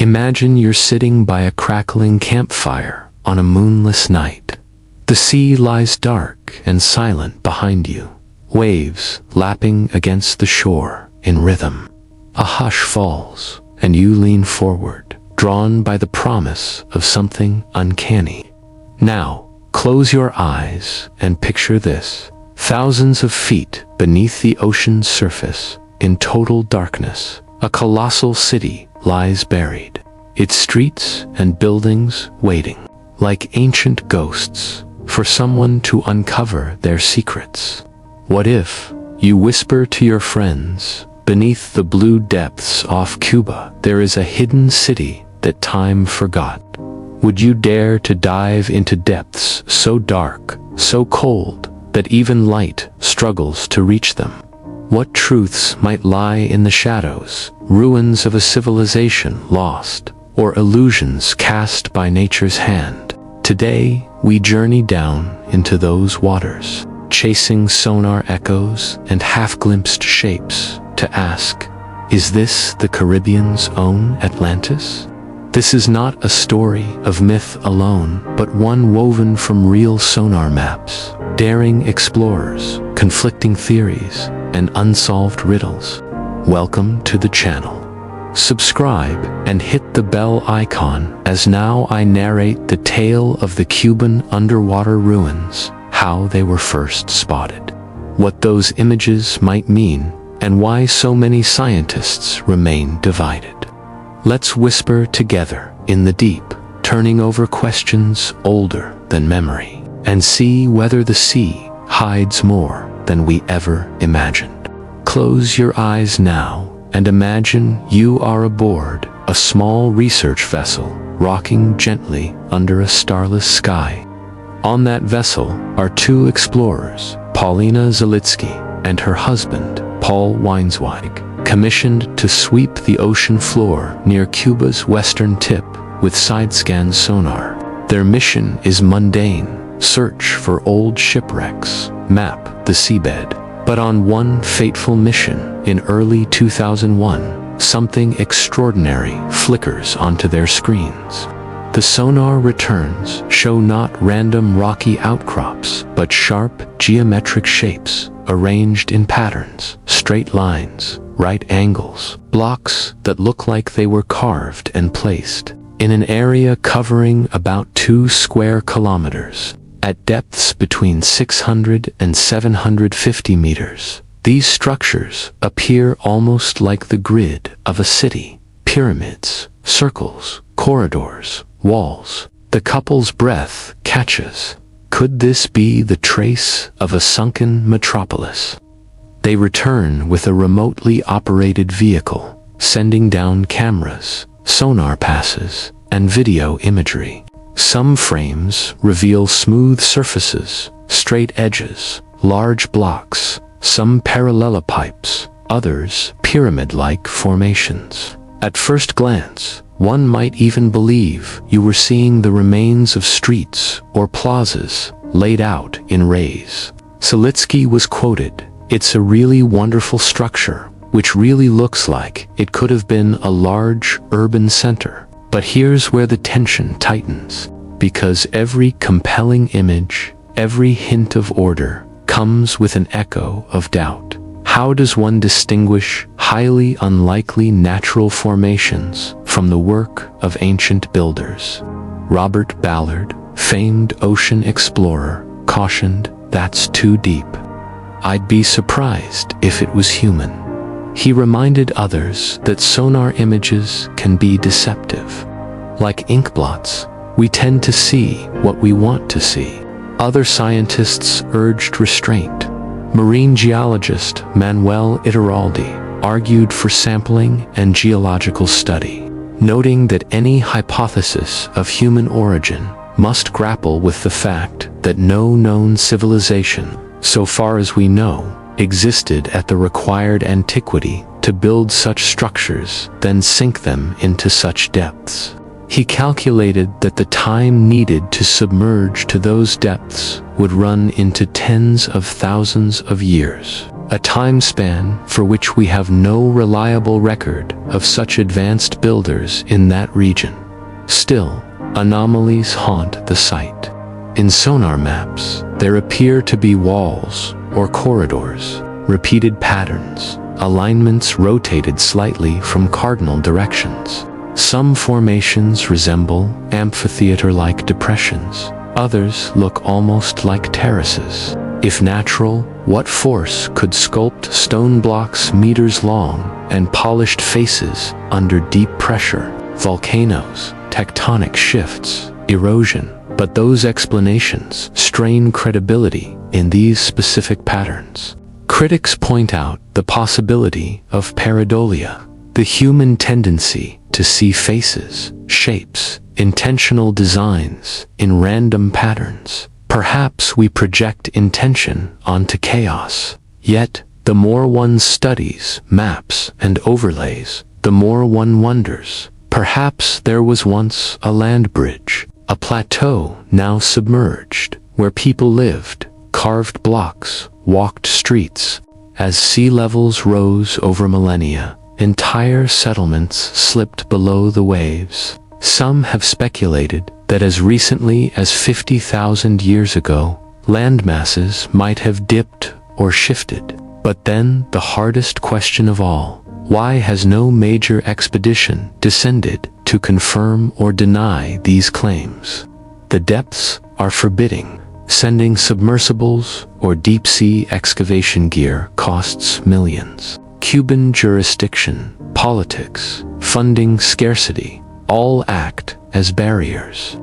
Imagine you're sitting by a crackling campfire on a moonless night. The sea lies dark and silent behind you, waves lapping against the shore in rhythm. A hush falls, and you lean forward, drawn by the promise of something uncanny. Now, close your eyes and picture this. Thousands of feet beneath the ocean's surface, in total darkness, a colossal city lies buried, its streets and buildings waiting, like ancient ghosts, for someone to uncover their secrets. What if you whisper to your friends, beneath the blue depths off Cuba, there is a hidden city that time forgot? Would you dare to dive into depths so dark, so cold, that even light struggles to reach them? What truths might lie in the shadows, ruins of a civilization lost, or illusions cast by nature's hand? Today, we journey down into those waters, chasing sonar echoes and half-glimpsed shapes to ask, is this the Caribbean's own Atlantis? This is not a story of myth alone, but one woven from real sonar maps, daring explorers, conflicting theories, and unsolved riddles. Welcome to the channel. Subscribe and hit the bell icon as now I narrate the tale of the Cuban underwater ruins, how they were first spotted, what those images might mean, and why so many scientists remain divided. Let's whisper together in the deep, turning over questions older than memory, and see whether the sea hides more than we ever imagined. Close your eyes now and imagine you are aboard a small research vessel rocking gently under a starless sky. On that vessel are two explorers, Paulina Zalitsky and her husband, Paul Weinsweig, commissioned to sweep the ocean floor near Cuba's western tip with side-scan sonar. Their mission is mundane: search for old shipwrecks, map the seabed. But on one fateful mission in early 2001, something extraordinary flickers onto their screens. The sonar returns show not random rocky outcrops, but sharp geometric shapes arranged in patterns, straight lines, right angles, blocks that look like they were carved and placed in an area covering about 2 square kilometers, at depths between 600 and 750 meters. These structures appear almost like the grid of a city: pyramids, circles, corridors, walls. The couple's breath catches. Could this be the trace of a sunken metropolis? They return with a remotely operated vehicle, sending down cameras, sonar passes, and video imagery. Some frames reveal smooth surfaces, straight edges, large blocks, some parallelepipes, others pyramid-like formations. At first glance, one might even believe you were seeing the remains of streets or plazas laid out in rays. Zalitsky was quoted, "It's a really wonderful structure, which really looks like it could have been a large urban center." But here's where the tension tightens, because every compelling image, every hint of order, comes with an echo of doubt. How does one distinguish highly unlikely natural formations from the work of ancient builders? Robert Ballard, famed ocean explorer, cautioned, "That's too deep. I'd be surprised if it was human." He reminded others that sonar images can be deceptive. Like ink blots, we tend to see what we want to see. Other scientists urged restraint. Marine geologist Manuel Iturralde argued for sampling and geological study, noting that any hypothesis of human origin must grapple with the fact that no known civilization, so far as we know, existed at the required antiquity to build such structures, then sink them into such depths. He calculated that the time needed to submerge to those depths would run into tens of thousands of years. a time span for which we have no reliable record of such advanced builders in that region. Still, anomalies haunt the site. In sonar maps, there appear to be walls or corridors, repeated patterns, alignments rotated slightly from cardinal directions. Some formations resemble amphitheater-like depressions. Others look almost like terraces. If natural, what force could sculpt stone blocks meters long and polished faces under deep pressure? Volcanoes, tectonic shifts, erosion. But those explanations strain credibility in these specific patterns. Critics point out the possibility of pareidolia, the human tendency to see faces, shapes, intentional designs in random patterns. Perhaps we project intention onto chaos. Yet, the more one studies maps and overlays, the more one wonders. Perhaps there was once a land bridge, a plateau now submerged, where people lived, carved blocks, walked streets. As sea levels rose over millennia, entire settlements slipped below the waves. Some have speculated that as recently as 50,000 years ago, land masses might have dipped or shifted. But then the hardest question of all, why has no major expedition descended to confirm or deny these claims? The depths are forbidding. Sending submersibles or deep-sea excavation gear costs millions. Cuban jurisdiction, politics, funding scarcity, all act as barriers.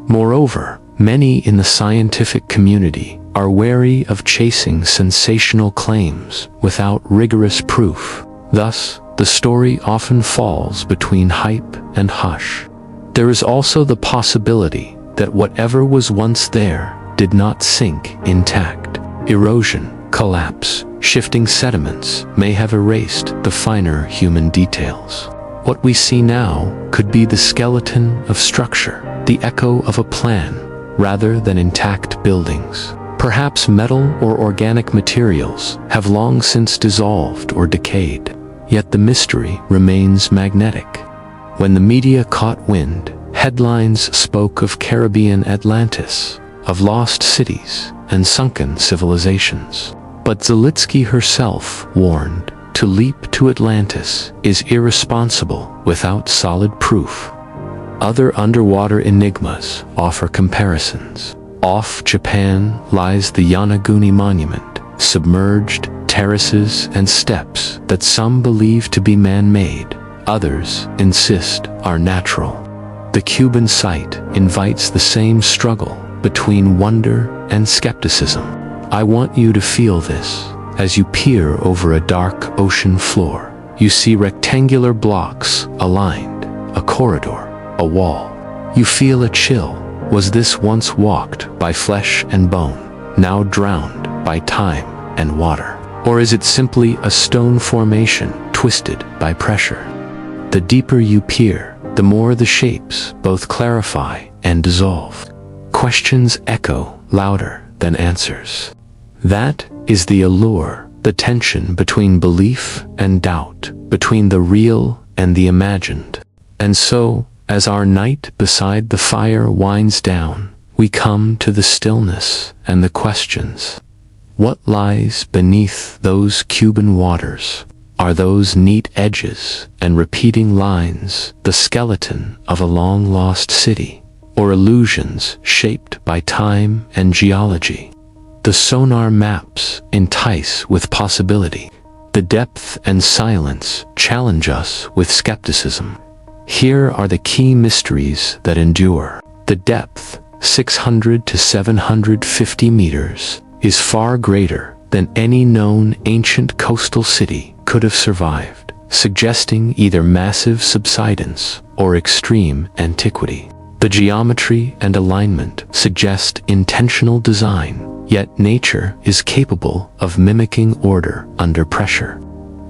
Moreover, many in the scientific community are wary of chasing sensational claims without rigorous proof. Thus, the story often falls between hype and hush. There is also the possibility that whatever was once there did not sink intact. Erosion, collapse, shifting sediments may have erased the finer human details. What we see now could be the skeleton of structure, the echo of a plan, rather than intact buildings. Perhaps metal or organic materials have long since dissolved or decayed. Yet the mystery remains magnetic. When the media caught wind, headlines spoke of Caribbean Atlantis, of lost cities and sunken civilizations. But Zalitsky herself warned, to leap to Atlantis is irresponsible without solid proof. Other underwater enigmas offer comparisons. Off Japan lies the Yonaguni Monument, submerged terraces and steps that some believe to be man-made, others insist are natural. The Cuban site invites the same struggle between wonder and skepticism. I want you to feel this. As you peer over a dark ocean floor, you see rectangular blocks aligned, a corridor, a wall. You feel a chill. Was this once walked by flesh and bone, now drowned by time and water? Or is it simply a stone formation twisted by pressure? The deeper you peer, the more the shapes both clarify and dissolve. Questions echo louder than answers. That is the allure, the tension between belief and doubt, between the real and the imagined. And so, as our night beside the fire winds down, we come to the stillness and the questions. What lies beneath those Cuban waters? Are those neat edges and repeating lines the skeleton of a long-lost city, or illusions shaped by time and geology? The sonar maps entice with possibility. The depth and silence challenge us with skepticism. Here are the key mysteries that endure. The depth, 600 to 750 meters, is far greater than any known ancient coastal city could have survived, suggesting either massive subsidence or extreme antiquity. The geometry and alignment suggest intentional design, yet nature is capable of mimicking order under pressure.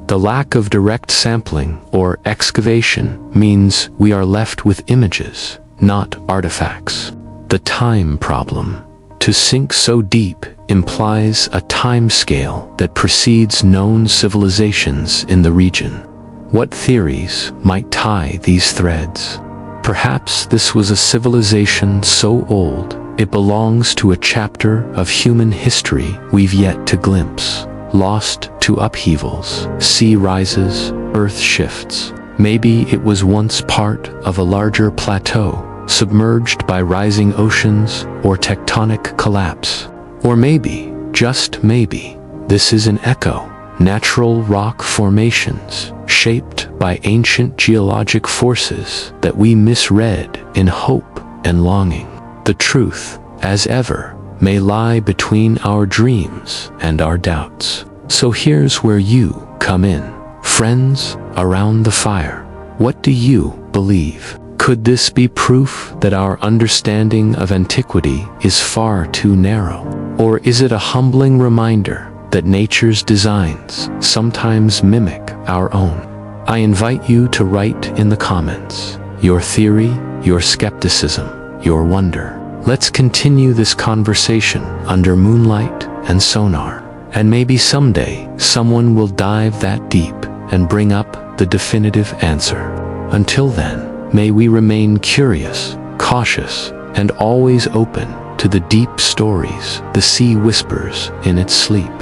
The lack of direct sampling or excavation means we are left with images, not artifacts. The time problem. to sink so deep implies a time scale that precedes known civilizations in the region. What theories might tie these threads? Perhaps this was a civilization so old it belongs to a chapter of human history we've yet to glimpse, lost to upheavals, sea rises, earth shifts. Maybe it was once part of a larger plateau, submerged by rising oceans or tectonic collapse. Or maybe, just maybe, this is an echo, natural rock formations shaped by ancient geologic forces that we misread in hope and longing. The truth, as ever, may lie between our dreams and our doubts. So here's where you come in. Friends around the fire, what do you believe? Could this be proof that our understanding of antiquity is far too narrow? Or is it a humbling reminder that nature's designs sometimes mimic our own? I invite you to write in the comments your theory, your skepticism, your wonder. Let's continue this conversation under moonlight and sonar. And maybe someday someone will dive that deep and bring up the definitive answer. Until then, may we remain curious, cautious, and always open to the deep stories the sea whispers in its sleep.